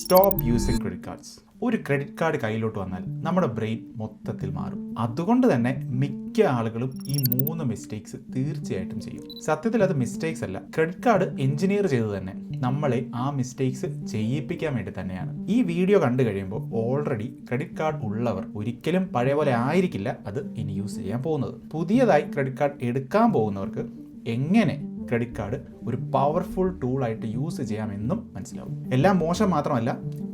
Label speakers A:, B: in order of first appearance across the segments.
A: Stop using credit cards. ഒരു credit card കയ്യിലോട്ട് വന്നാൽ നമ്മുടെ ബ്രെയിൻ മൊത്തത്തിൽ മാറും. അതുകൊണ്ട് തന്നെ മിക്ക ആളുകളും ഈ 3 മിസ്റ്റേക്സ് തീർച്ചയായിട്ടും ചെയ്യും. സത്യത്തിൽ അത് മിസ്റ്റേക്സ് അല്ല, ക്രെഡിറ്റ് കാർഡ് എഞ്ചിനീയർ ചെയ്ത് തന്നെ നമ്മളെ ആ മിസ്റ്റേക്സ് ചെയ്യിപ്പിക്കാൻ വേണ്ടി തന്നെയാണ്. ഈ വീഡിയോ കണ്ടു കഴിയുമ്പോൾ ഓൾറെഡി ക്രെഡിറ്റ് കാർഡ് ഉള്ളവർ ഒരിക്കലും പഴയ പോലെ ആയിരിക്കില്ല അത് ഇനി യൂസ് ചെയ്യാൻ പോകുന്നത്. പുതിയതായി ക്രെഡിറ്റ് കാർഡ് എടുക്കാൻ പോകുന്നവർക്ക് എങ്ങനെ ക്രെഡിറ്റ് കാർഡ് ഒരു പവർഫുൾ ടൂളായിട്ട് യൂസ് ചെയ്യാമെന്നും മനസ്സിലാവും. എല്ലാം മോശം മാത്രമല്ല,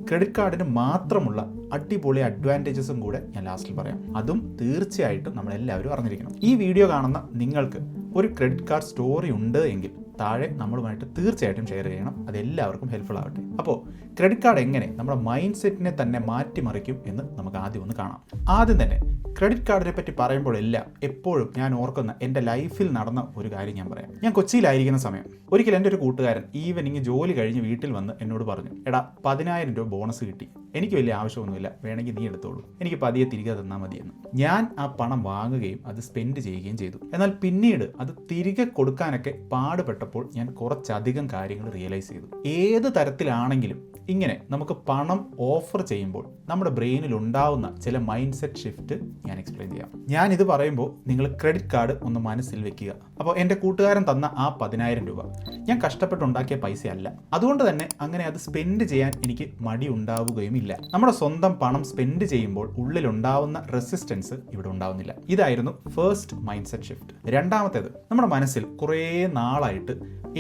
A: ക്രെഡിറ്റ് കാർഡിന് മാത്രമുള്ള അടിപൊളി അഡ്വാൻറ്റേജസും കൂടെ ഞാൻ ലാസ്റ്റിൽ പറയാം. അതും തീർച്ചയായിട്ടും നമ്മളെല്ലാവരും അറിഞ്ഞിരിക്കണം. ഈ വീഡിയോ കാണുന്ന നിങ്ങൾക്ക് ഒരു ക്രെഡിറ്റ് കാർഡ് സ്റ്റോറി ഉണ്ട് എങ്കിൽ താഴെ നമ്മളുമായിട്ട് തീർച്ചയായിട്ടും ഷെയർ ചെയ്യണം. അതെല്ലാവർക്കും ഹെൽപ്ഫുൾ ആവട്ടെ. അപ്പോൾ ക്രെഡിറ്റ് കാർഡ് എങ്ങനെ നമ്മുടെ മൈൻഡ് സെറ്റിനെ തന്നെ മാറ്റിമറിക്കും എന്ന് നമുക്ക് ആദ്യം ഒന്ന് കാണാം. ആദ്യം തന്നെ ക്രെഡിറ്റ് കാർഡിനെ പറ്റി പറയുമ്പോഴെല്ലാം എപ്പോഴും ഞാൻ ഓർക്കുന്ന എൻ്റെ ലൈഫിൽ നടന്ന ഒരു കാര്യം ഞാൻ പറയാം. ഞാൻ കൊച്ചിയിലായിരിക്കുന്ന സമയം ഒരിക്കൽ എൻ്റെ ഒരു കൂട്ടുകാരൻ ഈവനിങ് ജോലി കഴിഞ്ഞ് വീട്ടിൽ വന്ന് എന്നോട് പറഞ്ഞു, എടാ 10,000 രൂപ ബോണസ് കിട്ടി, എനിക്ക് വലിയ ആവശ്യമൊന്നുമില്ല, വേണമെങ്കിൽ നീ എടുത്തോളൂ, എനിക്ക് പതിയെ തിരികെ തന്നാൽ മതിയെന്ന്. ഞാൻ ആ പണം വാങ്ങുകയും അത് സ്പെൻഡ് ചെയ്യുകയും ചെയ്തു. എന്നാൽ പിന്നീട് അത് തിരികെ കൊടുക്കാനൊക്കെ പാടുപെട്ടപ്പോൾ ഞാൻ കുറച്ചധികം കാര്യങ്ങൾ റിയലൈസ് ചെയ്തു. ഏത് തരത്തിലാണെങ്കിലും ഇങ്ങനെ നമുക്ക് പണം ഓഫർ ചെയ്യുമ്പോൾ നമ്മുടെ ബ്രെയിനിൽ ഉണ്ടാവുന്ന ചില മൈൻഡ് സെറ്റ് ഷിഫ്റ്റ് ഞാൻ എക്സ്പ്ലെയിൻ ചെയ്യാം. ഞാനിത് പറയുമ്പോൾ നിങ്ങൾ ക്രെഡിറ്റ് കാർഡ് ഒന്ന് മനസ്സിൽ വെക്കുക. അപ്പോൾ എൻ്റെ കൂട്ടുകാരൻ തന്ന ആ 10,000 രൂപ ഞാൻ കഷ്ടപ്പെട്ടുണ്ടാക്കിയ പൈസയല്ല. അതുകൊണ്ട് തന്നെ അങ്ങനെ അത് സ്പെൻഡ് ചെയ്യാൻ എനിക്ക് മടി ഉണ്ടാവുകയും ഇല്ല. നമ്മുടെ സ്വന്തം പണം സ്പെൻഡ് ചെയ്യുമ്പോൾ ഉള്ളിലുണ്ടാവുന്ന റെസിസ്റ്റൻസ് ഇവിടെ ഉണ്ടാവുന്നില്ല. ഇതായിരുന്നു ഫസ്റ്റ് മൈൻഡ് സെറ്റ് ഷിഫ്റ്റ്. രണ്ടാമത്തേത്, നമ്മുടെ മനസ്സിൽ കുറേ നാളായിട്ട്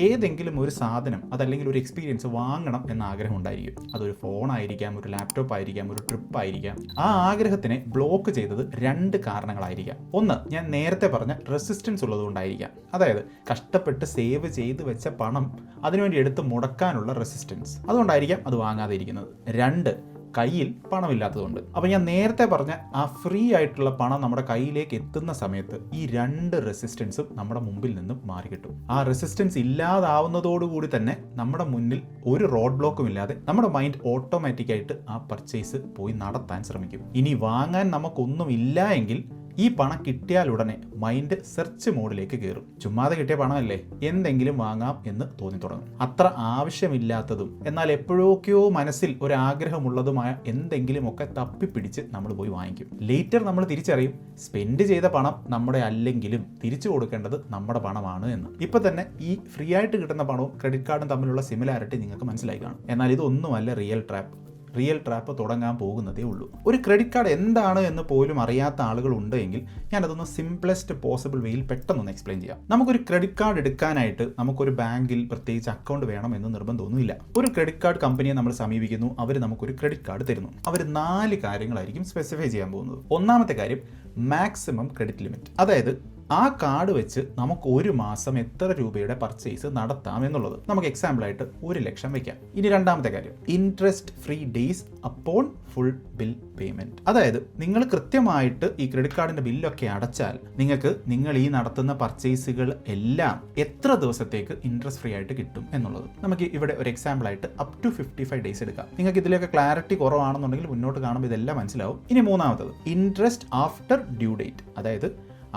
A: ഏതെങ്കിലും ഒരു സാധനം അതല്ലെങ്കിൽ ഒരു എക്സ്പീരിയൻസ് വാങ്ങണം എന്ന ആഗ്രഹം ഉണ്ടായിരിക്കും. അതൊരു ഫോൺ ആയിരിക്കാം, ഒരു ലാപ്ടോപ്പ് ആയിരിക്കാം, ഒരു ട്രിപ്പ് ആയിരിക്കാം. ആ ആഗ്രഹത്തിനെ ബ്ലോക്ക് ചെയ്തത് 2 കാരണങ്ങളായിരിക്കാം. ഒന്ന്, ഞാൻ നേരത്തെ പറഞ്ഞ റെസിസ്റ്റൻസ് ഉള്ളതുകൊണ്ടായിരിക്കാം. അതായത് കഷ്ടപ്പെട്ട് സേവ് ചെയ്ത് വെച്ച പണം അതിനുവേണ്ടി എടുത്ത് മുടക്കാനുള്ള റെസിസ്റ്റൻസ്, അതുകൊണ്ടായിരിക്കാം അത് വാങ്ങാതെ ഇരിക്കുന്നത്. 2, കയ്യിൽ പണമില്ലാത്തതുകൊണ്ട്. അപ്പോൾ ഞാൻ നേരത്തെ പറഞ്ഞ ആ ഫ്രീ ആയിട്ടുള്ള പണം നമ്മുടെ കയ്യിലേക്ക് എത്തുന്ന സമയത്ത് ഈ 2 റെസിസ്റ്റൻസും നമ്മുടെ മുമ്പിൽ നിന്നും മാറി കിട്ടും. ആ റെസിസ്റ്റൻസ് ഇല്ലാതാവുന്നതോടുകൂടി തന്നെ നമ്മുടെ മുന്നിൽ ഒരു റോഡ് ബ്ലോക്കും ഇല്ലാതെ നമ്മുടെ മൈൻഡ് ഓട്ടോമാറ്റിക്കായിട്ട് ആ പർച്ചേസ് പോയി നടത്താൻ ശ്രമിക്കും. ഇനി വാങ്ങാൻ നമുക്കൊന്നും ഇല്ല എങ്കിൽ ഈ പണം കിട്ടിയാൽ ഉടനെ മൈൻഡ് സെർച്ച് മോഡിലേക്ക് കയറും. ചുമ്മാതെ കിട്ടിയ പണമല്ലേ, എന്തെങ്കിലും വാങ്ങാം എന്ന് തോന്നി തുടങ്ങും. അത്ര ആവശ്യമില്ലാത്തതും എന്നാൽ എപ്പോഴൊക്കെയോ മനസ്സിൽ ഒരാഗ്രഹമുള്ളതുമായ എന്തെങ്കിലുമൊക്കെ തപ്പിപ്പിടിച്ച് നമ്മൾ പോയി വാങ്ങിക്കും. ലേറ്റർ നമ്മൾ തിരിച്ചറിയും സ്പെൻഡ് ചെയ്ത പണം നമ്മുടെ അല്ലെങ്കിലും തിരിച്ചു കൊടുക്കേണ്ടത് നമ്മുടെ പണമാണ് എന്ന്. ഇപ്പം തന്നെ ഈ ഫ്രീ ആയിട്ട് കിട്ടുന്ന പണവും ക്രെഡിറ്റ് കാർഡും തമ്മിലുള്ള സിമിലാരിറ്റി നിങ്ങൾക്ക് മനസ്സിലായി കാണും. എന്നാൽ ഇതൊന്നുമല്ല റിയൽ ട്രാപ്പ് തുടങ്ങാൻ പോകുന്നതേ ഉള്ളൂ. ഒരു ക്രെഡിറ്റ് കാർഡ് എന്താണ് എന്ന് പോലും അറിയാത്ത ആളുകൾ ഉണ്ടെങ്കിൽ ഞാനതൊന്ന് സിംപ്ലസ്റ്റ് പോസിബിൾ വേയിൽ പെട്ടെന്നൊന്ന് എക്സ്പ്ലെയിൻ ചെയ്യാം. നമുക്കൊരു ക്രെഡിറ്റ് കാർഡ് എടുക്കാനായിട്ട് നമുക്കൊരു ബാങ്കിൽ പ്രത്യേകിച്ച് അക്കൗണ്ട് വേണം എന്ന് നിർബന്ധമൊന്നുമില്ല. ഒരു ക്രെഡിറ്റ് കാർഡ് കമ്പനിയെ നമ്മൾ സമീപിക്കുന്നു, അവർ നമുക്കൊരു ക്രെഡിറ്റ് കാർഡ് തരുന്നു. അവർ 4 കാര്യങ്ങളായിരിക്കും സ്പെസിഫൈ ചെയ്യാൻ പോകുന്നത്. ഒന്നാമത്തെ കാര്യം മാക്സിമം ക്രെഡിറ്റ് ലിമിറ്റ്, അതായത് ആ കാർഡ് വെച്ച് നമുക്ക് ഒരു മാസം എത്ര രൂപയുടെ പർച്ചേസ് നടത്താം എന്നുള്ളത്. നമുക്ക് എക്സാമ്പിളായിട്ട് 1 ലക്ഷം വയ്ക്കാം. ഇനി രണ്ടാമത്തെ കാര്യം, interest free days upon full bill payment. അതായത് നിങ്ങൾ കൃത്യമായിട്ട് ഈ ക്രെഡിറ്റ് കാർഡിന്റെ ബില്ലൊക്കെ അടച്ചാൽ നിങ്ങൾക്ക് നിങ്ങൾ ഈ നടത്തുന്ന പർച്ചേസുകൾ എല്ലാം എത്ര ദിവസത്തേക്ക് ഇൻട്രസ്റ്റ് ഫ്രീ ആയിട്ട് കിട്ടും എന്നുള്ളത്. നമുക്ക് ഇവിടെ ഒരു എക്സാമ്പിളായിട്ട് അപ് ടു 55 ഡേയ്സ് എടുക്കാം. നിങ്ങൾക്ക് ഇതിലൊക്കെ ക്ലാരിറ്റി കുറവാണെന്നുണ്ടെങ്കിൽ മുന്നോട്ട് കാണുമ്പോൾ ഇതെല്ലാം മനസ്സിലാവും. ഇനി മൂന്നാമത്തത്, ഇൻട്രസ്റ്റ് ആഫ്റ്റർ ഡ്യൂ ഡേറ്റ്. അതായത്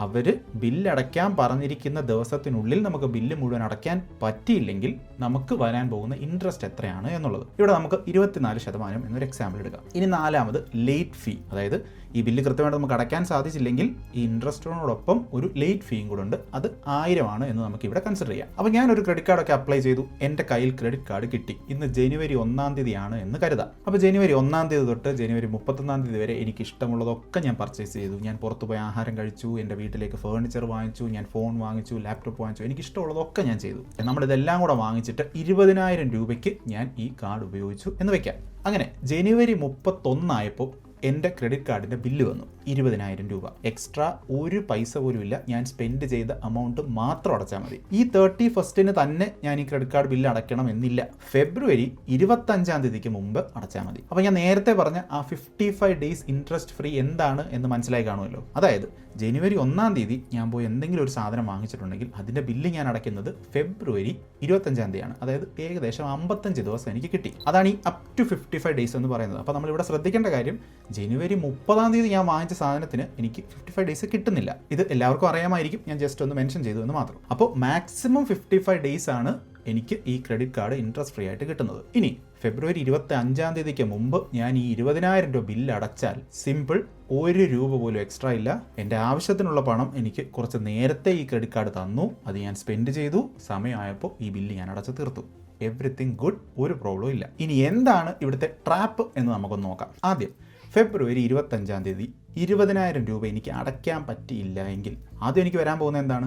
A: അവർ ബില്ലടയ്ക്കാൻ പറഞ്ഞിരിക്കുന്ന ദിവസത്തിനുള്ളിൽ നമുക്ക് ബില്ല് മുഴുവൻ അടയ്ക്കാൻ പറ്റിയില്ലെങ്കിൽ നമുക്ക് വരാൻ പോകുന്ന ഇൻട്രസ്റ്റ് എത്രയാണ് എന്നുള്ളത്. ഇവിടെ നമുക്ക് 24% എന്നൊരു എക്സാമ്പിൾ എടുക്കാം. ഇനി നാലാമത്, ലേറ്റ് ഫീ. അതായത് ഈ ബില്ല് കൃത്യമായിട്ട് നമുക്ക് അടയ്ക്കാൻ സാധിച്ചില്ലെങ്കിൽ ഈ ഇൻട്രസ്റ്റിനോടൊപ്പം ഒരു ലേറ്റ് ഫീയും കൂടെ ഉണ്ട്, അത് 1000 ആണ് എന്ന് നമുക്ക് ഇവിടെ കൺസിഡർ ചെയ്യാം. അപ്പോൾ ഞാനൊരു ക്രെഡിറ്റ് കാർഡൊക്കെ അപ്ലൈ ചെയ്തു, എൻ്റെ കയ്യിൽ ക്രെഡിറ്റ് കാർഡ് കിട്ടി. ഇന്ന് ജനുവരി 1-ാം തീയതിയാണ് എന്ന് കരുതാം. അപ്പോൾ ജനുവരി 1-ാം തീയതി തൊട്ട് ജനുവരി 31-ാം തീയതി വരെ എനിക്ക് ഇഷ്ടമുള്ളതൊക്കെ ഞാൻ പർച്ചേസ് ചെയ്തു. ഞാൻ പുറത്തു പോയി ആഹാരം കഴിച്ചു, എൻ്റെ വീട്ടിലേക്ക് ഫേർണിച്ചർ വാങ്ങിച്ചു, ഞാൻ ഫോൺ വാങ്ങിച്ചു, ലാപ്ടോപ്പ് വാങ്ങിച്ചു, എനിക്ക് ഇഷ്ടമുള്ളതൊക്കെ ഞാൻ ചെയ്തു. നമ്മളിതെല്ലാം കൂടെ വാങ്ങിച്ചിട്ട് 20,000 രൂപയ്ക്ക് ഞാൻ ഈ കാർഡ് ഉപയോഗിച്ചു എന്ന് വെക്കാം. അങ്ങനെ ജനുവരി 31 ആയപ്പോൾ എൻ്റെ ക്രെഡിറ്റ് കാർഡിൻ്റെ ബില്ല് വന്നു 20,000 രൂപ. എക്സ്ട്രാ ഒരു പൈസ പോലും ഇല്ല, ഞാൻ സ്പെൻഡ് ചെയ്ത എമൗണ്ട് മാത്രം അടച്ചാൽ മതി. ഈ 31st തന്നെ ഞാൻ ഈ ക്രെഡിറ്റ് കാർഡ് ബില്ല് അടയ്ക്കണം എന്നില്ല, ഫെബ്രുവരി 25-ാം തീയതിക്ക് മുമ്പ് അടച്ചാൽ മതി. അപ്പോൾ ഞാൻ നേരത്തെ പറഞ്ഞ ആ 55 ഡേയ്സ് ഇൻട്രസ്റ്റ് ഫ്രീ എന്താണ് എന്ന് മനസ്സിലായി കാണുമല്ലോ. അതായത് ജനുവരി 1-ാം തീയതി ഞാൻ പോയി എന്തെങ്കിലും ഒരു സാധനം വാങ്ങിച്ചിട്ടുണ്ടെങ്കിൽ അതിൻ്റെ ബില്ല് ഞാൻ അടയ്ക്കുന്നത് ഫെബ്രുവരി 25-ാം തീയതിയാണ്. അതായത് ഏകദേശം 55 ദിവസം എനിക്ക് കിട്ടി. അതാണ് ഈ അപ് ടു 55 ഡേയ്സ് എന്ന് പറയുന്നത്. അപ്പോൾ നമ്മളിവിടെ ശ്രദ്ധിക്കേണ്ട കാര്യം, ജനുവരി 30-ാം തീയതി ഞാൻ വാങ്ങിച്ച സാധനത്തിന് എനിക്ക് 55 ഡേയ്സ് കിട്ടുന്നില്ല. ഇത് എല്ലാവർക്കും അറിയാമായിരിക്കും, ഞാൻ ജസ്റ്റ് ഒന്ന് മെൻഷൻ ചെയ്തു എന്ന് മാത്രം. അപ്പോൾ മാക്സിമം 55 ഡേയ്സ് ആണ് എനിക്ക് ഈ ക്രെഡിറ്റ് കാർഡ് ഇൻട്രസ്റ്റ് ഫ്രീ ആയിട്ട് കിട്ടുന്നത്. ഇനി ഫെബ്രുവരി 25 മുമ്പ് ഞാൻ ഈ 20,000 രൂപ ബില്ല് അടച്ചാൽ സിമ്പിൾ, 1 രൂപ പോലും എക്സ്ട്രാ ഇല്ല. എൻ്റെ ആവശ്യത്തിനുള്ള പണം എനിക്ക് കുറച്ച് നേരത്തെ ഈ ക്രെഡിറ്റ് കാർഡ് തന്നു, അത് ഞാൻ സ്പെൻഡ് ചെയ്തു, സമയമായപ്പോൾ ഈ ബില്ല് ഞാൻ അടച്ചു തീർത്തു. എവറിത്തിങ് ഗുഡ്, ഒരു പ്രോബ്ലം ഇല്ല. ഇനി എന്താണ് ഇവിടുത്തെ ട്രാപ്പ് എന്ന് നമുക്കൊന്ന് നോക്കാം. ആദ്യം ഫെബ്രുവരി 25 20,000 രൂപ എനിക്ക് അടയ്ക്കാൻ പറ്റിയില്ല എങ്കിൽ ആദ്യം എനിക്ക് വരാൻ പോകുന്നത് എന്താണ്?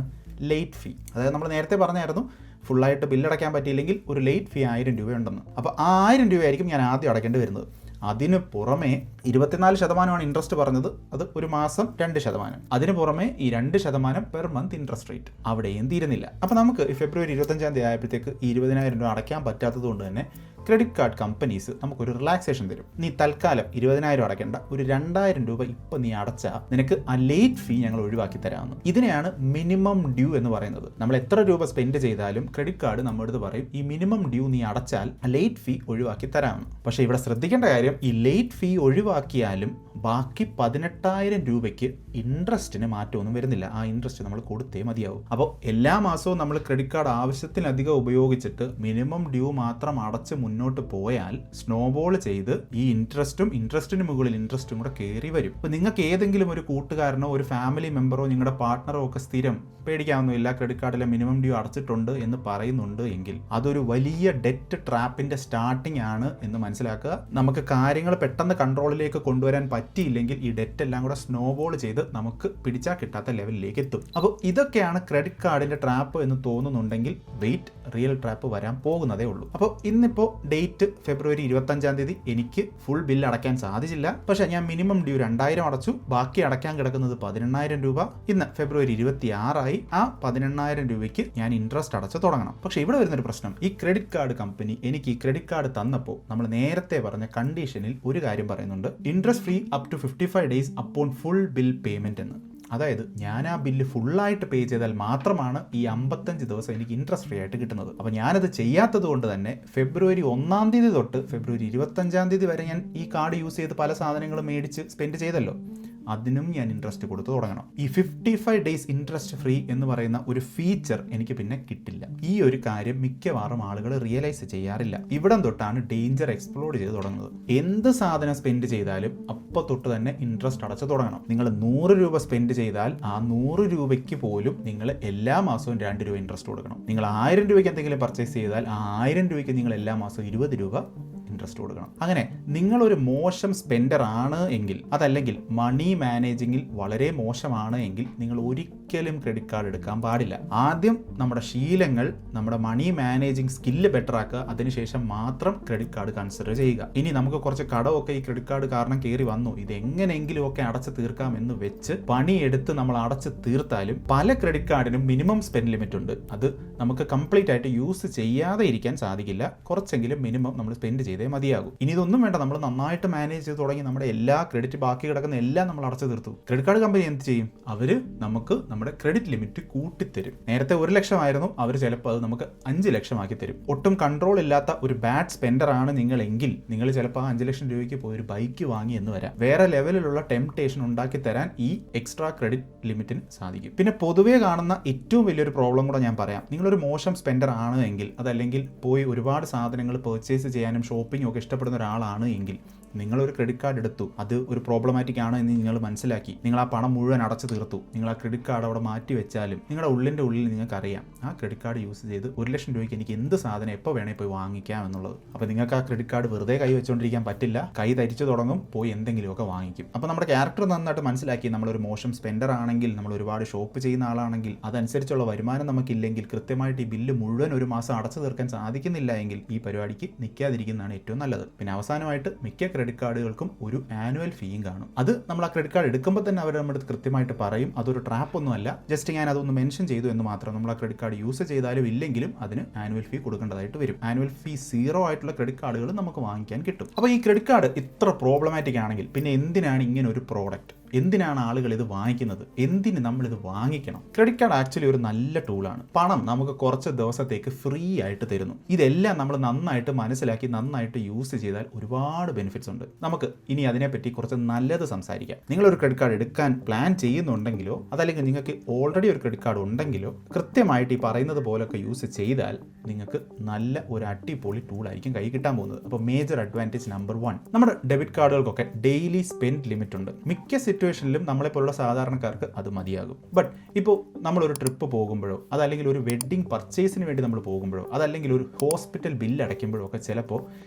A: ലേറ്റ് ഫീ. അതായത് നമ്മൾ നേരത്തെ പറഞ്ഞായിരുന്നു ഫുള്ളായിട്ട് ബില്ലടയ്ക്കാൻ പറ്റിയില്ലെങ്കിൽ ഒരു ലേറ്റ് ഫീ 1000 രൂപ ഉണ്ടെന്ന്. അപ്പോൾ 1000 രൂപയായിരിക്കും ഞാൻ ആദ്യം അടയ്ക്കേണ്ടി വരുന്നത്. അതിന് പുറമെ 24% ഇൻട്രസ്റ്റ് പറഞ്ഞത്, അത് ഒരു മാസം 2%. അതിന് പുറമെ ഈ 2% പെർ മന്ത് ഇൻട്രസ്റ്റ് റേറ്റ്. അവിടെയും തീരുന്നില്ല. അപ്പോൾ നമുക്ക് ഈ ഫെബ്രുവരി 25 ആയപ്പോഴത്തേക്ക് ഈ 20,000 രൂപ അടയ്ക്കാൻ പറ്റാത്തത് കൊണ്ട് തന്നെ ക്രെഡിറ്റ് കാർഡ് കമ്പനീസ് നമുക്കൊരു റിലാക്സേഷൻ തരും. നീ തൽക്കാലം 20,000 അടയ്ക്കേണ്ട, ഒരു 2,000 രൂപ ഇപ്പം നീ അടച്ചാൽ നിനക്ക് ആ ലേറ്റ് ഫീ ഞങ്ങൾ ഒഴിവാക്കി തരാമെന്ന്. ഇതിനെയാണ് മിനിമം ഡ്യൂ എന്ന് പറയുന്നത്. നമ്മൾ എത്ര രൂപ സ്പെൻഡ് ചെയ്താലും ക്രെഡിറ്റ് കാർഡ് നമ്മുടെ അടുത്ത് പറയും ഈ മിനിമം ഡ്യൂ നീ അടച്ചാൽ ആ ലേറ്റ് ഫീ ഒഴിവാക്കി തരാമെന്ന്. പക്ഷേ ഇവിടെ ശ്രദ്ധിക്കേണ്ട കാര്യം, ഈ ലേറ്റ് ഫീ ഒഴിവാക്കിയാലും ബാക്കി 18,000 രൂപയ്ക്ക് ഇൻട്രസ്റ്റിന് മാറ്റമൊന്നും വരുന്നില്ല. ആ ഇൻട്രസ്റ്റ് നമ്മൾ കൊടുത്തേ മതിയാവും. അപ്പോൾ എല്ലാ മാസവും നമ്മൾ ക്രെഡിറ്റ് കാർഡ് ആവശ്യത്തിലധികം ഉപയോഗിച്ചിട്ട് മിനിമം ഡ്യൂ മാത്രം അടച്ച് മുന്നോട്ട് പോയാൽ സ്നോബോൾ ചെയ്ത് ഈ ഇൻട്രസ്റ്റിന് മുകളിൽ ഇൻട്രസ്റ്റും കൂടെ കയറി വരും. ഇപ്പോൾ നിങ്ങൾക്ക് ഏതെങ്കിലും ഒരു കൂട്ടുകാരനോ ഒരു ഫാമിലി മെമ്പറോ നിങ്ങളുടെ പാർട്ട്ണറോ ഒക്കെ സ്ഥിരം പേടിക്കാവുന്നില്ല ക്രെഡിറ്റ് കാർഡിലെ മിനിമം ഡ്യൂ അടച്ചിട്ടുണ്ട് എന്ന് പറയുന്നുണ്ട് എങ്കിൽ അതൊരു വലിയ ഡെറ്റ് ട്രാപ്പിന്റെ സ്റ്റാർട്ടിംഗ് ആണ് എന്ന് മനസ്സിലാക്കുക. നമുക്ക് കാര്യങ്ങൾ പെട്ടെന്ന് കൺട്രോളിലേക്ക് കൊണ്ടുവരാൻ പറ്റിയില്ലെങ്കിൽ ഈ ഡെറ്റ് എല്ലാം കൂടെ സ്നോബോൾ ചെയ്ത് നമുക്ക് പിടിച്ചാൽ കിട്ടാത്ത ലെവലിലേക്ക് എത്തും. അപ്പോൾ ഇതൊക്കെയാണ് ക്രെഡിറ്റ് കാർഡിന്റെ ട്രാപ്പ് എന്ന് തോന്നുന്നുണ്ടെങ്കിൽ വെയിറ്റ്, റിയൽ ട്രാപ്പ് വരാൻ പോകുന്നതേ ഉള്ളൂ. അപ്പോൾ ഇന്നിപ്പോൾ ഡേറ്റ് ഫെബ്രുവരി 25 എനിക്ക് ഫുൾ ബില്ല് അടയ്ക്കാൻ സാധിച്ചില്ല. പക്ഷേ ഞാൻ മിനിമം ഡ്യൂ 2,000 അടച്ചു, ബാക്കി അടയ്ക്കാൻ കിടക്കുന്നത് 18,000 രൂപ. ഇന്ന് ഫെബ്രുവരി 26 ആ 18,000 രൂപയ്ക്ക് ഞാൻ ഇൻട്രസ്റ്റ് അടച്ച് തുടങ്ങണം. പക്ഷേ ഇവിടെ വരുന്നൊരു പ്രശ്നം, ഈ ക്രെഡിറ്റ് കാർഡ് കമ്പനി എനിക്ക് ഈ ക്രെഡിറ്റ് കാർഡ് തന്നപ്പോൾ നമ്മൾ നേരത്തെ പറഞ്ഞ കണ്ടീഷനിൽ ഒരു കാര്യം പറയുന്നുണ്ട്, interest free up to 55 days upon full bill payment എന്ന്. അതായത് ഞാൻ ആ ബില്ല് ഫുള്ളായിട്ട് പേ ചെയ്താൽ മാത്രമാണ് ഈ 55 ദിവസം എനിക്ക് ഇൻട്രസ്റ്റ് ഫ്രീ ആയിട്ട് കിട്ടുന്നത്. അപ്പോൾ ഞാനത് ചെയ്യാത്തത് കൊണ്ട് തന്നെ ഫെബ്രുവരി 1 തൊട്ട് ഫെബ്രുവരി 25 വരെ ഞാൻ ഈ കാർഡ് യൂസ് ചെയ്ത് പല സാധനങ്ങളും മേടിച്ച് സ്പെൻഡ് ചെയ്തല്ലോ, അതിനും ഞാൻ ഇൻട്രസ്റ്റ് കൊടുത്ത് തുടങ്ങണം. ഈ 55 ഡേയ്സ് ഇൻട്രസ്റ്റ് ഫ്രീ എന്ന് പറയുന്ന ഒരു ഫീച്ചർ എനിക്ക് പിന്നെ കിട്ടില്ല. ഈ ഒരു കാര്യം മിക്കവാറും ആളുകൾ റിയലൈസ് ചെയ്യാറില്ല. ഇവിടം തൊട്ടാണ് ഡേഞ്ചർ എക്സ്പ്ലോർ ചെയ്ത് തുടങ്ങുന്നത്. എന്ത് സാധനം സ്പെൻഡ് ചെയ്താലും അപ്പോൾ തൊട്ട് തന്നെ ഇൻട്രസ്റ്റ് അടച്ച് തുടങ്ങണം. നിങ്ങൾ 100 രൂപ സ്പെൻഡ് ചെയ്താൽ ആ 100 രൂപയ്ക്ക് പോലും നിങ്ങൾ എല്ലാ മാസവും 2 രൂപ ഇൻട്രസ്റ്റ് കൊടുക്കണം. നിങ്ങൾ 1000 രൂപയ്ക്ക് എന്തെങ്കിലും പർച്ചേസ് ചെയ്താൽ ആ 1000 രൂപയ്ക്ക് നിങ്ങൾ എല്ലാ മാസവും 20 രൂപ ഇൻട്രസ്റ്റ് കൊടുക്കണം. അങ്ങനെ നിങ്ങളൊരു മോശം സ്പെൻഡർ ആണ് എങ്കിൽ, അതല്ലെങ്കിൽ മണി മാനേജിങ്ങിൽ വളരെ മോശമാണ് എങ്കിൽ നിങ്ങൾ ഒരിക്കലും ക്രെഡിറ്റ് കാർഡ് എടുക്കാൻ പാടില്ല. ആദ്യം നമ്മുടെ ശീലങ്ങൾ, നമ്മുടെ മണി മാനേജിങ് സ്കില്ല് ബെറ്റർ ആക്കുക, അതിനുശേഷം മാത്രം ക്രെഡിറ്റ് കാർഡ് കൺസിഡർ ചെയ്യുക. ഇനി നമുക്ക് കുറച്ച് കടമൊക്കെ ഈ ക്രെഡിറ്റ് കാർഡ് കാരണം കയറി വന്നു, ഇത് എങ്ങനെയെങ്കിലും ഒക്കെ അടച്ചു തീർക്കാം എന്ന് വെച്ച് പണിയെടുത്ത് നമ്മൾ അടച്ചു തീർത്താലും പല ക്രെഡിറ്റ് കാർഡിനും മിനിമം സ്പെൻഡ് ലിമിറ്റ് ഉണ്ട്. അത് നമുക്ക് കംപ്ലീറ്റ് ആയിട്ട് യൂസ് ചെയ്യാതെ ഇരിക്കാൻ സാധിക്കില്ല. കുറച്ചെങ്കിലും മിനിമം നമ്മൾ സ്പെൻഡ് ചെയ്തേ മതിയാകും. ഇനി ഇതൊന്നും വേണ്ട, നമ്മൾ നന്നായിട്ട് മാനേജ് ചെയ്ത് തുടങ്ങി നമ്മുടെ എല്ലാ ക്രെഡിറ്റ് ബാക്കി കിടക്കുന്ന എല്ലാം നമ്മൾ അടച്ചു തീർത്തു. ക്രെഡിറ്റ് കാർഡ് കമ്പനി എന്ത് ചെയ്യും? അവര് നമുക്ക് നമ്മുടെ ക്രെഡിറ്റ് ലിമിറ്റ് കൂട്ടിത്തരും. നേരത്തെ 1 ലക്ഷം ആയിരുന്നു, അവർ ചിലപ്പോൾ അത് നമുക്ക് 5 ലക്ഷം ആക്കി തരും. ഒട്ടും കൺട്രോൾ ഇല്ലാത്ത ഒരു ബാഡ് സ്പെൻഡർ ആണ് നിങ്ങളെങ്കിൽ നിങ്ങൾ ചിലപ്പോൾ 5 ലക്ഷം രൂപയ്ക്ക് പോയി ഒരു ബൈക്ക് വാങ്ങി എന്ന് വരാം. വേറെ ലെവലിലുള്ള ടെംപ്ടേഷൻ ഉണ്ടാക്കി തരാൻ ഈ എക്സ്ട്രാ ക്രെഡിറ്റ് ലിമിറ്റിന് സാധിക്കും. പിന്നെ പൊതുവേ കാണുന്ന ഏറ്റവും വലിയൊരു പ്രോബ്ലം കൂടെ ഞാൻ പറയാം. നിങ്ങളൊരു മോശം സ്പെൻഡർ ആണ് എങ്കിൽ, അതല്ലെങ്കിൽ പോയി ഒരുപാട് സാധനങ്ങൾ പർച്ചേസ് ചെയ്യാനും ഷോപ്പിംഗ് ഒക്കെ ഇഷ്ടപ്പെടുന്ന ഒരാളാണ് എങ്കിൽ നിങ്ങളൊരു ക്രെഡിറ്റ് കാർഡ് എടുത്തു, അത് ഒരു പ്രോബ്ലമാറ്റിക് ആണ് എന്ന് നിങ്ങൾ മനസ്സിലാക്കി, നിങ്ങൾ ആ പണം മുഴുവൻ അടച്ചു തീർത്തു, നിങ്ങൾ ആ ക്രെഡിറ്റ് കാർഡ് അവിടെ മാറ്റി വെച്ചാലും നിങ്ങളുടെ ഉള്ളിൽ നിങ്ങൾക്കറിയാം ആ ക്രെഡിറ്റ് കാർഡ് യൂസ് ചെയ്ത് 1 ലക്ഷം രൂപയ്ക്ക് എനിക്ക് എന്ത് സാധനം എപ്പോൾ വേണേൽ പോയി വാങ്ങിക്കാം എന്നുള്ളത്. അപ്പോൾ നിങ്ങൾക്ക് ആ ക്രെഡിറ്റ് കാർഡ് വെറുതെ കൈ വെച്ചുകൊണ്ടിരിക്കാൻ പറ്റില്ല. കൈ തരിച്ചു തുടങ്ങും, പോയി എന്തെങ്കിലുമൊക്കെ വാങ്ങിക്കും. അപ്പോൾ നമ്മുടെ ക്യാരക്ടർ നന്നായിട്ട് മനസ്സിലാക്കി, നമ്മളൊരു മോശം സ്പെൻഡർ ആണെങ്കിൽ, നമ്മൾ ഒരുപാട് ഷോപ്പ് ചെയ്യുന്ന ആളാണെങ്കിൽ, അതനുസരിച്ചുള്ള വരുമാനം നമുക്കില്ലെങ്കിൽ, കൃത്യമായിട്ട് ഈ ബില്ല് മുഴുവൻ ഒരു മാസം അടച്ചു തീർക്കാൻ സാധിക്കുന്നില്ല എങ്കിൽ ഈ പരിപാടിക്ക് നിൽക്കാതിരിക്കുന്നതാണ് ഏറ്റവും നല്ലത്. പിന്നെ അവസാനമായിട്ട് മിക്ക ക്രെഡിറ്റ് കാർഡുകൾക്കും ഒരു ആനുവൽ ഫീയും കാണും. അത് നമ്മൾ ആ ക്രെഡിറ്റ് കാർഡ് എടുക്കുമ്പോൾ തന്നെ അവർ നമ്മുടെ കൃത്യമായിട്ട് പറയും. അതൊരു ട്രാപ്പ് ഒന്നുമല്ല, ജസ്റ്റ് ഞാൻ അതൊന്ന് മെൻഷൻ ചെയ്തു എന്ന് മാത്രം. നമ്മൾ ആ ക്രെഡിറ്റ് കാർഡ് യൂസ് ചെയ്താലും ഇല്ലെങ്കിലും അതിന് ആനുവൽ ഫീ കൊടുക്കേണ്ടതായിട്ട് വരും. ആനുവൽ ഫീ 0 ആയിട്ടുള്ള ക്രെഡിറ്റ് കാർഡുകൾ നമുക്ക് വാങ്ങിക്കാൻ കിട്ടും. അപ്പോൾ ഈ ക്രെഡിറ്റ് കാർഡ് ഇത്ര പ്രോബ്ലമാറ്റിക് ആണെങ്കിൽ പിന്നെ എന്തിനാണ് ഇങ്ങനെ ഒരു പ്രോഡക്റ്റ്? എന്തിനാണ് ആളുകൾ ഇത് വാങ്ങിക്കുന്നത്, എന്തിന് നമ്മളിത് വാങ്ങിക്കണം? ക്രെഡിറ്റ് കാർഡ് ആക്ച്വലി ഒരു നല്ല ടൂളാണ്. പണം നമുക്ക് കുറച്ച് ദിവസത്തേക്ക് ഫ്രീ ആയിട്ട് തരുന്നു. ഇതെല്ലാം നമ്മൾ നന്നായിട്ട് മനസ്സിലാക്കി നന്നായിട്ട് യൂസ് ചെയ്താൽ ഒരുപാട് ബെനിഫിറ്റ്സ് ഉണ്ട്. നമുക്ക് ഇനി അതിനെപ്പറ്റി കുറച്ച് നല്ലത് സംസാരിക്കാം. നിങ്ങളൊരു ക്രെഡിറ്റ് കാർഡ് എടുക്കാൻ പ്ലാൻ ചെയ്യുന്നുണ്ടെങ്കിലോ അതല്ലെങ്കിൽ നിങ്ങൾക്ക് ഓൾറെഡി ഒരു ക്രെഡിറ്റ് കാർഡ് ഉണ്ടെങ്കിലോ കൃത്യമായിട്ട് ഈ പറയുന്നത് പോലൊക്കെ യൂസ് ചെയ്താൽ നിങ്ങൾക്ക് നല്ല ഒരു അടിപൊളി ടൂളായിരിക്കും കൈ കിട്ടാൻ പോകുന്നത്. അപ്പോൾ മേജർ അഡ്വാൻറ്റേജ് നമ്പർ 1, നമ്മുടെ ഡെബിറ്റ് കാർഡുകൾക്കൊക്കെ ഡെയിലി സ്പെൻഡ് ലിമിറ്റ് ഉണ്ട്. മിക്ക സിറ്റുവേഷനിലും നമ്മളെപ്പോലുള്ള സാധാരണക്കാർക്ക് അത് മതിയാകും. ബട്ട് ഇപ്പോൾ നമ്മളൊരു ട്രിപ്പ് പോകുമ്പോഴോ അതല്ലെങ്കിൽ ഒരു വെഡ്ഡിംഗ് പർച്ചേസിന് വേണ്ടി നമ്മൾ പോകുമ്പോഴോ അതല്ലെങ്കിൽ ഒരു ഹോസ്പിറ്റൽ ബില്ല് അടയ്ക്കുമ്പോഴോ ഒക്കെ ചിലപ്പോൾ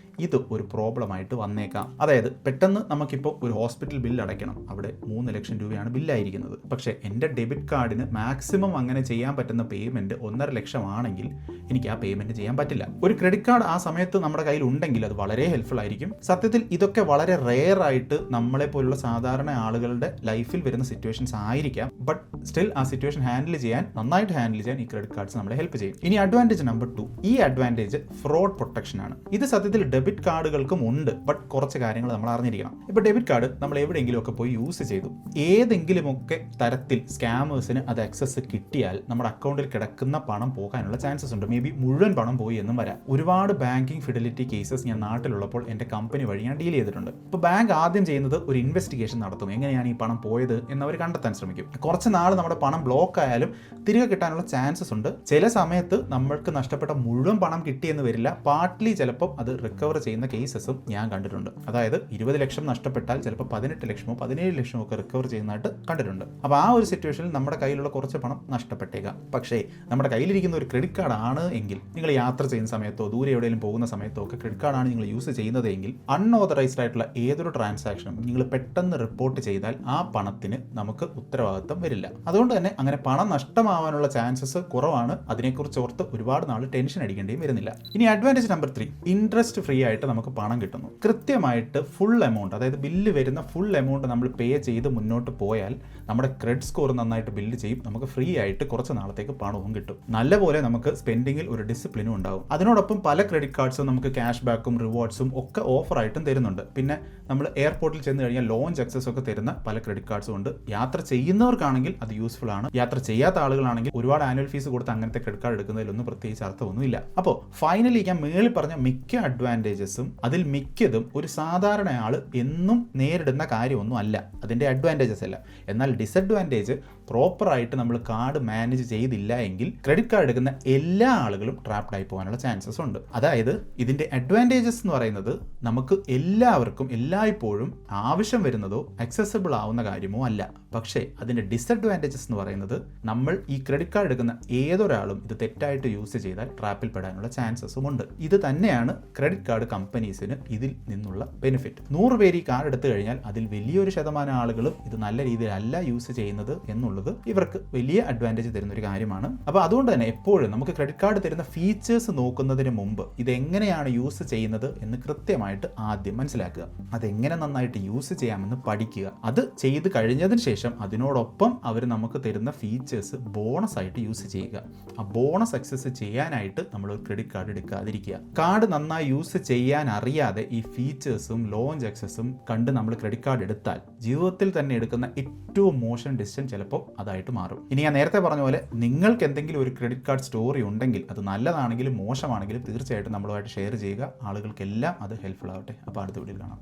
A: ഇത് ഒരു പ്രോബ്ലമായിട്ട് വന്നേക്കാം. അതായത് പെട്ടെന്ന് നമുക്കിപ്പോൾ ഒരു ഹോസ്പിറ്റൽ ബില്ല് അടയ്ക്കണം, അവിടെ 3 ലക്ഷം രൂപയാണ് ബില്ലായിരിക്കുന്നത്. പക്ഷേ എൻ്റെ ഡെബിറ്റ് കാർഡിന് മാക്സിമം അങ്ങനെ ചെയ്യാൻ പറ്റുന്ന പേയ്മെൻറ്റ് 1.5 ലക്ഷം ആണെങ്കിൽ എനിക്ക് ആ പേയ്മെൻറ്റ് ചെയ്യാൻ പറ്റില്ല. ഒരു ക്രെഡിറ്റ് കാർഡ് ആ സമയത്ത് നമ്മുടെ കയ്യിൽ ഉണ്ടെങ്കിൽ അത് വളരെ ഹെൽപ്ഫുൾ ആയിരിക്കും. സത്യത്തിൽ ഇതൊക്കെ വളരെ റെയർ ആയിട്ട് നമ്മളെ പോലുള്ള സാധാരണ ആളുകളുടെ ലൈഫിൽ വരുന്ന സിറ്റുവേഷൻസ് ആയിരിക്കാം. ബട്ട് സ്റ്റിൽ ആ സിറ്റുവേഷൻ നന്നായിട്ട് ഹാൻഡിൽ ചെയ്യാൻ ഈ ക്രെഡിറ്റ് കാർഡ്സ് നമ്മളെ ഹെൽപ്പ് ചെയ്യും. ഇനി അഡ്വാൻറ്റേജ് നമ്പർ 2, ഈ അഡ്വാൻറ്റേജ് ഫ്രോഡ് പ്രൊട്ടക്ഷൻ ആണ്. ഇത് സത്യത്തിൽ ഡെബിറ്റ് കാർഡുകൾക്കും ഉണ്ട്. ബട്ട് കുറച്ച് കാര്യങ്ങൾ നമ്മൾ അറിഞ്ഞിരിക്കണം. ഇപ്പോൾ ഡെബിറ്റ് കാർഡ് നമ്മൾ എവിടെയെങ്കിലും ഒക്കെ പോയി യൂസ് ചെയ്തു, ഏതെങ്കിലുമൊക്കെ തരത്തിൽ സ്കാമേഴ്സിന് അത് ആക്സസ് കിട്ടിയാൽ നമ്മുടെ അക്കൗണ്ടിൽ കിടക്കുന്ന പണം പോകാനുള്ള ചാൻസസ് ഉണ്ട്. മേ ബി മുഴുവൻ പണം പോയി എന്നും വരാം. ഒരുപാട് ബാങ്കിങ് ഫിഡലിറ്റി കേസസ് ഞാൻ നാട്ടിലുള്ളപ്പോൾ എൻ്റെ കമ്പനി വഴി ഞാൻ ഡീൽ ചെയ്തിട്ടുണ്ട്. ഇപ്പോൾ ബാങ്ക് ആദ്യം ചെയ്യുന്നത് ഒരു ഇൻവെസ്റ്റിഗേഷൻ നടത്തും, എങ്ങനെയാണ് ഈ പണം പോയത് എന്നവർ കണ്ടെത്താൻ ശ്രമിക്കും. കുറച്ച് നാൾ നമ്മുടെ പണം ബ്ലോക്ക് ആയാലും തിരികെ കിട്ടാനുള്ള ചാൻസസ് ഉണ്ട്. ചില സമയത്ത് നമ്മൾക്ക് നഷ്ടപ്പെട്ട മുഴുവൻ പണം കിട്ടിയെന്ന് വരില്ല, പാർട്ട്ലി ചിലപ്പോൾ അത് റിക്കവർ ചെയ്യുന്ന കേസസും ഞാൻ കണ്ടിട്ടുണ്ട്. അതായത് 20 ലക്ഷം നഷ്ടപ്പെട്ടാൽ ചിലപ്പോൾ 18 ലക്ഷമോ 17 ലക്ഷമോ ഒക്കെ റിക്കവർ ചെയ്യുന്നതായിട്ട് കണ്ടിട്ടുണ്ട്. അപ്പോൾ ആ ഒരു സിറ്റുവേഷനിൽ നമ്മുടെ കയ്യിലുള്ള കുറച്ച് പണം നഷ്ടപ്പെട്ടേക്കാം. പക്ഷേ നമ്മുടെ കയ്യിലിരിക്കുന്ന ഒരു ക്രെഡിറ്റ് കാർഡ് ആണ് എങ്കിൽ, നിങ്ങൾ യാത്ര ചെയ്യുന്ന സമയത്തോ ദൂരെ എവിടെയെങ്കിലും പോകുന്ന സമയത്തോ ഒക്കെ ക്രെഡിറ്റ് കാർഡാണ് നിങ്ങൾ യൂസ് ചെയ്യുന്നതെങ്കിൽ അൺഓതറൈസ്ഡ് ആയിട്ടുള്ള ഏതൊരു ട്രാൻസാക്ഷനും നിങ്ങൾ പെട്ടെന്ന് റിപ്പോർട്ട് ചെയ്താൽ ആ പണത്തിന് നമുക്ക് ഉത്തരവാദിത്തം വരില്ല. അതുകൊണ്ട് തന്നെ അങ്ങനെ പണം നഷ്ടമാവാനുള്ള ചാൻസസ് കുറവാണ്. അതിനെക്കുറിച്ച് ഓർത്ത് ഒരുപാട് നാൾ ടെൻഷൻ അടിക്കേണ്ടിയും വരുന്നില്ല. ഇനി അഡ്വാൻറ്റേജ് നമ്പർ 3, ഇൻട്രസ്റ്റ് ഫ്രീ ആയിട്ട് നമുക്ക് പണം കിട്ടുന്നു. കൃത്യമായിട്ട് ഫുൾ എമൗണ്ട്, അതായത് ബില്ല് വരുന്ന ഫുൾ എമൗണ്ട് നമ്മൾ പേ ചെയ്ത് മുന്നോട്ട് പോയാൽ നമ്മുടെ ക്രെഡിറ്റ് സ്കോർ നന്നായിട്ട് ബിൽഡ് ചെയ്യും. നമുക്ക് ഫ്രീ ആയിട്ട് കുറച്ച് നാളത്തേക്ക് പണവും കിട്ടും. നല്ലപോലെ നമുക്ക് സ്പെൻഡിങ്ങിൽ ഒരു ഡിസിപ്ലിനും ഉണ്ടാവും. അതിനോടൊപ്പം പല ക്രെഡിറ്റ് കാർഡ്സും നമുക്ക് ക്യാഷ് ബാക്കും റിവാർഡ്സും ഒക്കെ ഓഫറായിട്ടും തരുന്നുണ്ട്. പിന്നെ നമ്മൾ എയർപോർട്ടിൽ ചെന്ന് കഴിഞ്ഞാൽ ലോഞ്ച് ആക്സസ് ഒക്കെ തരുന്ന പല ക്രെഡിറ്റ് കാർഡ്സും ഉണ്ട്. യാത്ര ചെയ്യുന്നവർക്കാണെങ്കിൽ അത് യൂസ്ഫുൾ ആണ്. യാത്ര ചെയ്യാത്ത ആളുകളാണെങ്കിൽ ഒരുപാട് ആനുവൽ ഫീസ് കൊടുത്ത് അങ്ങനത്തെ ക്രെഡിറ്റ് കാർഡ് എടുക്കുന്നതിലൊന്നും പ്രത്യേകിച്ച് അർത്ഥമൊന്നുമില്ല. അപ്പോൾ ഫൈനലി ഞാൻ മേളിൽ പറഞ്ഞ മിക്ക അഡ്വാൻറ്റേജസും അതിൽ മിക്കതും ഒരു സാധാരണ ആൾ എന്നും നേരിടുന്ന കാര്യമൊന്നും അല്ല, അതിൻ്റെ അഡ്വാൻറ്റേജസ് അല്ല. എന്നാൽ ഡിസഡ്വാൻറ്റേജ് പ്രോപ്പറായിട്ട് നമ്മൾ കാർഡ് മാനേജ് ചെയ്തില്ല എങ്കിൽ ക്രെഡിറ്റ് കാർഡ് എടുക്കുന്ന എല്ലാ ആളുകളും ട്രാപ്ഡ് ആയി പോകാനുള്ള ചാൻസസ് ഉണ്ട്. അതായത് ഇതിൻ്റെ അഡ്വാൻറ്റേജസ് എന്ന് പറയുന്നത് നമുക്ക് എല്ലാവർക്കും എല്ലായ്പ്പോഴും ആവശ്യം വരുന്നതോ അക്സസിബിൾ ആവുന്ന കാര്യമോ അല്ല. പക്ഷേ അതിൻ്റെ ഡിസഡ്വാൻറ്റേജസ് എന്ന് പറയുന്നത് നമ്മൾ ഈ ക്രെഡിറ്റ് കാർഡ് എടുക്കുന്ന ഏതൊരാളും ഇത് തെറ്റായിട്ട് യൂസ് ചെയ്താൽ ട്രാപ്പിൽ പെടാനുള്ള ചാൻസസും ഉണ്ട്. ഇത് തന്നെയാണ് ക്രെഡിറ്റ് കാർഡ് കമ്പനീസിന് ഇതിൽ നിന്നുള്ള ബെനിഫിറ്റ്. 100 പേര് ഈ കാർഡ് എടുത്തു കഴിഞ്ഞാൽ അതിൽ വലിയൊരു ശതമാനം ആളുകളും ഇത് നല്ല രീതിയിലല്ല യൂസ് ചെയ്യുന്നത് എന്നുള്ളത് ഇവർക്ക് വലിയ അഡ്വാൻറ്റേജ് തരുന്ന ഒരു കാര്യമാണ്. അപ്പോൾ അതുകൊണ്ട് തന്നെ എപ്പോഴും നമുക്ക് ക്രെഡിറ്റ് കാർഡ് തരുന്ന ഫീച്ചേഴ്സ് നോക്കുന്നതിന് മുമ്പ് ഇതെങ്ങനെയാണ് യൂസ് ചെയ്യുന്നത് എന്ന് കൃത്യമായിട്ട് ആദ്യം മനസ്സിലാക്കുക. അതെങ്ങനെ നന്നായിട്ട് യൂസ് ചെയ്യാമെന്ന് പഠിക്കുക. അത് ചെയ്ത് കഴിഞ്ഞതിന് ശേഷം അതിനോടൊപ്പം അവർ നമുക്ക് തരുന്ന ഫീച്ചേഴ്സ് ബോണസ് ആയിട്ട് യൂസ് ചെയ്യുക. ആ ബോണസ് ആക്സസ് ചെയ്യാനായിട്ട് നമ്മൾ ഒരു ക്രെഡിറ്റ് കാർഡ് എടുക്കാതിരിക്കുക. കാർഡ് നന്നായി യൂസ് ചെയ്യാൻ അറിയാതെ ഈ ഫീച്ചേഴ്സും ലോഞ്ച് ആക്സസും കണ്ട് നമ്മൾ ക്രെഡിറ്റ് കാർഡ് എടുത്താൽ ജീവിതത്തിൽ തന്നെ എടുക്കുന്ന ഏറ്റവും മോശം ഡിസിഷൻ ചിലപ്പോൾ അതായിട്ട് മാറും. ഇനി ഞാൻ നേരത്തെ പറഞ്ഞ പോലെ നിങ്ങൾക്ക് എന്തെങ്കിലും ഒരു ക്രെഡിറ്റ് കാർഡ് സ്റ്റോറി ഉണ്ടെങ്കിൽ അത് നല്ലതാണെങ്കിലും മോശമാണെങ്കിലും തീർച്ചയായിട്ടും നമ്മളുമായിട്ട് ഷെയർ ചെയ്യുക. ആളുകൾക്കെല്ലാം അത് ഹെൽപ്ഫുൾ ആവട്ടെ. അപ്പോൾ അടുത്ത വീഡിയോയിൽ കാണാം.